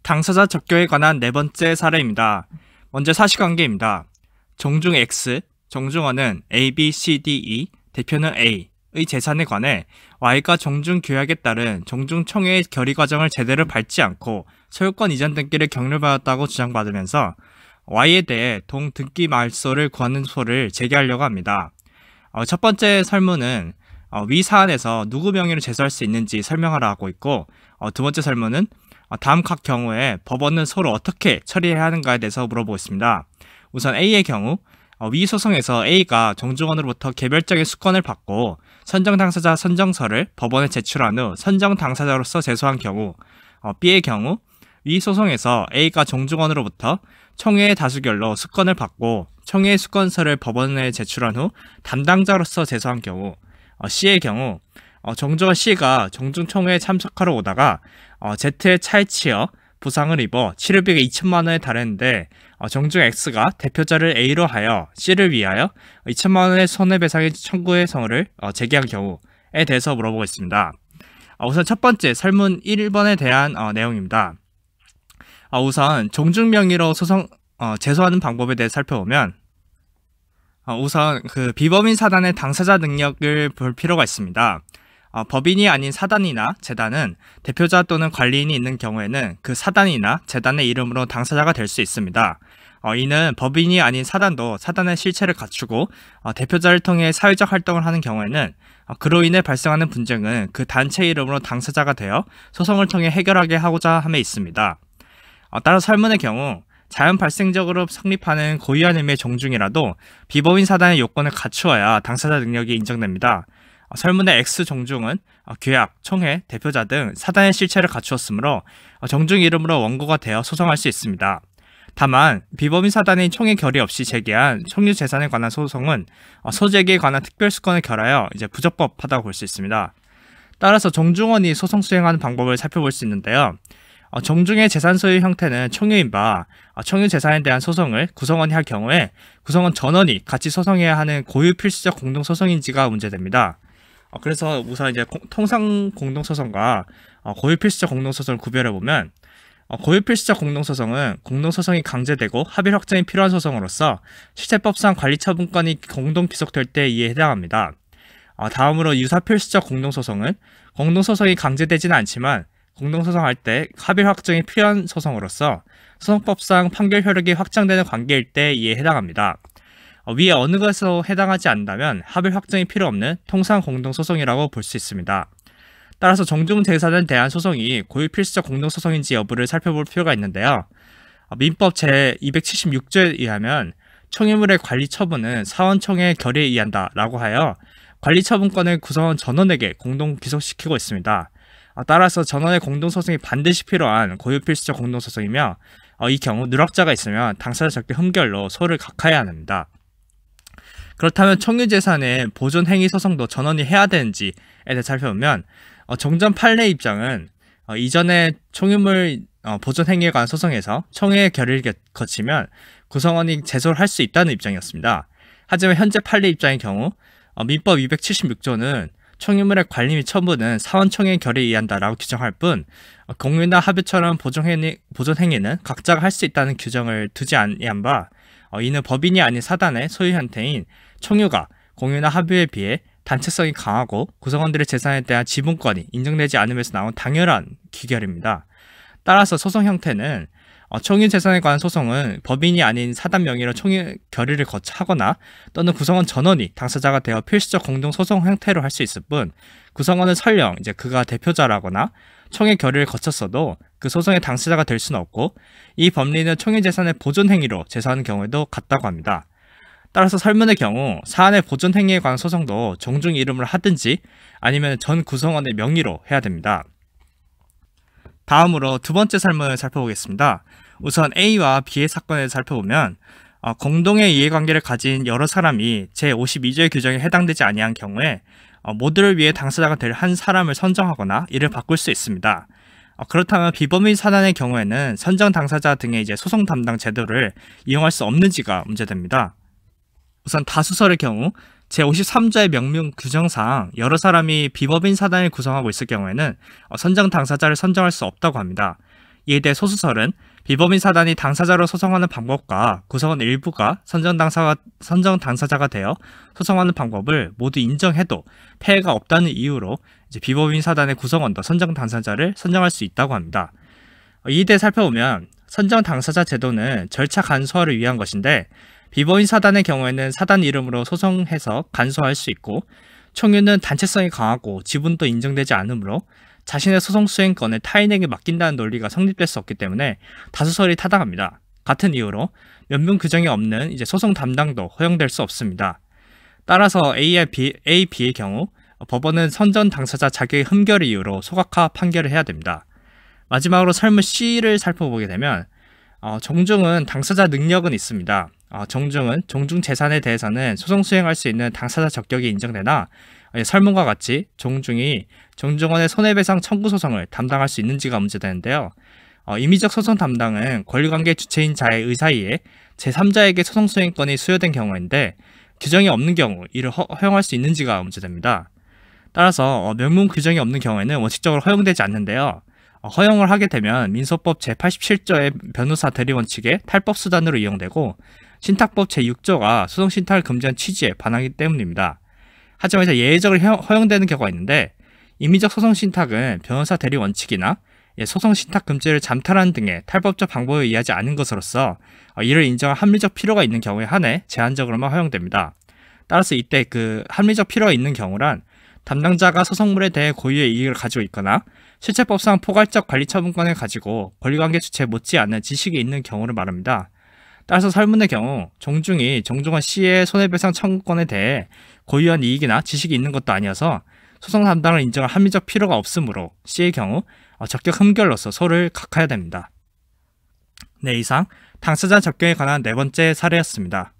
당사자 적격에 관한 네 번째 사례입니다. 먼저 사실관계입니다. 정중 X, 정중원은 A, B, C, D, E, 대표는 A의 재산에 관해 Y가 정중 규약에 따른 정중 청회의 결의 과정을 제대로 밟지 않고 소유권 이전 등기를 경률받았다고 주장받으면서 Y에 대해 동등기 말소를 구하는 소를 제기하려고 합니다. 첫 번째 설문은 위 사안에서 누구 명의로 제소할 수 있는지 설명하라 하고 있고, 두 번째 설문은 다음 각 경우에 법원은 서로 어떻게 처리해야 하는가에 대해서 물어보고 있습니다. 우선 A의 경우, 위 소송에서 A가 정중원으로부터 개별적인 수권을 받고 선정 당사자 선정서를 법원에 제출한 후 선정 당사자로서 제소한 경우, B의 경우, 위 소송에서 A가 정중원으로부터 총회의 다수결로 수권을 받고 총회의 수권서를 법원에 제출한 후 담당자로서 제소한 경우, C의 경우, 정중원 C가 정중총회에 참석하러 오다가 Z의 차에 치여 부상을 입어 치료비가 2천만 원에 달했는데 정중 X가 대표자를 A로 하여 C를 위하여 2천만 원의 손해배상의 청구의 성을 제기한 경우에 대해서 물어보고 있습니다. 우선 첫 번째 설문 1번에 대한 내용입니다. 우선 정중 명의로 제소하는 방법에 대해 살펴보면, 우선 비법인 사단의 당사자 능력을 볼 필요가 있습니다. 법인이 아닌 사단이나 재단은 대표자 또는 관리인이 있는 경우에는 그 사단이나 재단의 이름으로 당사자가 될 수 있습니다. 이는 법인이 아닌 사단도 사단의 실체를 갖추고 대표자를 통해 사회적 활동을 하는 경우에는 그로 인해 발생하는 분쟁은 그 단체 이름으로 당사자가 되어 소송을 통해 해결하게 하고자 함에 있습니다. 따라 설문의 경우 자연 발생적으로 성립하는 고유한 의미의 정중이라도 비법인 사단의 요건을 갖추어야 당사자 능력이 인정됩니다. 설문의 X 정중은 규약, 총회, 대표자 등 사단의 실체를 갖추었으므로 정중 이름으로 원고가 되어 소송할 수 있습니다. 다만 비법인 사단이 총회 결의 없이 제기한 총유 재산에 관한 소송은 소재기에 관한 특별수권을 결하여 부적법하다고 볼 수 있습니다. 따라서 정중원이 소송 수행하는 방법을 살펴볼 수 있는데요. 정중의 재산 소유 형태는 총유인 바 총유 재산에 대한 소송을 구성원이 할 경우에 구성원 전원이 같이 소송해야 하는 고유 필수적 공동소송인지가 문제됩니다. 그래서 우선 통상 공동소송과 고유 필수적 공동소송을 구별해보면, 고유 필수적 공동소송은 공동소송이 강제되고 합의 확정이 필요한 소송으로서 실체법상 관리처분권이 공동 귀속될 때에 해당합니다. 다음으로 유사 필수적 공동소송은 공동소송이 강제되지는 않지만 공동소송할 때 합의 확정이 필요한 소송으로서 소송법상 판결 효력이 확정되는 관계일 때에 해당합니다. 위에 어느 것에서 해당하지 않는다면 합의 확정이 필요 없는 통상 공동소송이라고 볼 수 있습니다. 따라서 정중 재산에 대한 소송이 고유 필수적 공동소송인지 여부를 살펴볼 필요가 있는데요. 민법 제276조에 의하면 총유물의 관리 처분은 사원총회 결의에 의한다 라고 하여 관리 처분권을 구성원 전원에게 공동 귀속시키고 있습니다. 따라서 전원의 공동소송이 반드시 필요한 고유 필수적 공동소송이며, 이 경우 누락자가 있으면 당사자 적격 흠결로 소를 각하해야 합니다. 그렇다면 총유재산의 보존행위 소송도 전원이 해야 되는지에 대해 살펴보면, 정전 판례 입장은 이전에 총유물 보존행위에 관한 소송에서 총회의 결의를 거치면 구성원이 제소를 할 수 있다는 입장이었습니다. 하지만 현재 판례 입장의 경우 민법 276조는 총유물의 관리 및 처분은 사원총회의 결의에 의한다라고 규정할 뿐, 공유나 합의처럼 보존행위는 각자가 할 수 있다는 규정을 두지 아니한 바, 이는 법인이 아닌 사단의 소유 형태인 총유가 공유나 합의에 비해 단체성이 강하고 구성원들의 재산에 대한 지분권이 인정되지 않음에서 나온 당연한 귀결입니다. 따라서 소송 형태는 총유 재산에 관한 소송은 법인이 아닌 사단 명의로 총유 결의를 하거나 또는 구성원 전원이 당사자가 되어 필수적 공동소송 형태로 할 수 있을 뿐, 구성원은 설령 그가 대표자라거나 총유 결의를 거쳤어도 그 소송의 당사자가 될 수는 없고, 이 법리는 총유 재산의 보존 행위로 제소하는 경우에도 같다고 합니다. 따라서 설문의 경우 사안의 보존 행위에 관한 소송도 정중 이름을 하든지 아니면 전 구성원의 명의로 해야 됩니다. 다음으로 두 번째 설문을 살펴보겠습니다. 우선 A와 B의 사건을 살펴보면, 공동의 이해관계를 가진 여러 사람이 제52조의 규정에 해당되지 아니한 경우에 모두를 위해 당사자가 될 한 사람을 선정하거나 이를 바꿀 수 있습니다. 그렇다면 비법인 사단의 경우에는 선정 당사자 등의 소송 담당 제도를 이용할 수 없는지가 문제됩니다. 우선 다수설의 경우 제53조의 명명 규정상 여러 사람이 비법인 사단을 구성하고 있을 경우에는 선정 당사자를 선정할 수 없다고 합니다. 이에 대해 소수설은 비법인 사단이 당사자로 소송하는 방법과 구성원 일부가 선정 당사자가 되어 소송하는 방법을 모두 인정해도 폐해가 없다는 이유로 이제 비법인 사단의 구성원도 선정 당사자를 선정할 수 있다고 합니다. 이에 대해 살펴보면 선정 당사자 제도는 절차 간소화를 위한 것인데 비법인 사단의 경우에는 사단 이름으로 소송해서 간소화할 수 있고 총유는 단체성이 강하고 지분도 인정되지 않으므로 자신의 소송 수행권을 타인에게 맡긴다는 논리가 성립될 수 없기 때문에 다수설이 타당합니다. 같은 이유로 면분 규정이 없는 이제 소송 담당도 허용될 수 없습니다. 따라서 A, B의 경우 법원은 선정 당사자 자격의 흠결 이유로 소각화 판결을 해야 됩니다. 마지막으로 설문 C를 살펴보게 되면 종중은 당사자 능력은 있습니다. 종중은 종중 재산에 대해서는 소송 수행할 수 있는 당사자 적격이 인정되나 설문과 같이 종중이 종중원의 손해배상 청구 소송을 담당할 수 있는지가 문제되는데요. 임의적 소송 담당은 권리관계 주체인 자의 의사이에 제3자에게 소송 수행권이 수여된 경우인데 규정이 없는 경우 이를 허용할 수 있는지가 문제됩니다. 따라서 명문 규정이 없는 경우에는 원칙적으로 허용되지 않는데요. 허용을 하게 되면 민소법 제87조의 변호사 대리 원칙의 탈법 수단으로 이용되고 신탁법 제6조가 소송 신탁을 금지한 취지에 반하기 때문입니다. 하지만 이제 예외적으로 허용되는 경우가 있는데 임의적 소송 신탁은 변호사 대리 원칙이나 소송 신탁 금지를 잠탈하는 등의 탈법적 방법에 의하지 않은 것으로서 이를 인정할 합리적 필요가 있는 경우에 한해 제한적으로만 허용됩니다. 따라서 이때 그 합리적 필요가 있는 경우란 담당자가 소송물에 대해 고유의 이익을 가지고 있거나 실체법상 포괄적 관리 처분권을 가지고 권리관계 주체에 못지않은 지식이 있는 경우를 말합니다. 따라서 설문의 경우 종중이 종중원 C의 손해배상 청구권에 대해 고유한 이익이나 지식이 있는 것도 아니어서 소송 담당을 인정할 합리적 필요가 없으므로 C의 경우 적격 흠결로서 소를 각하해야 됩니다. 네, 이상 당사자 적격에 관한 네 번째 사례였습니다.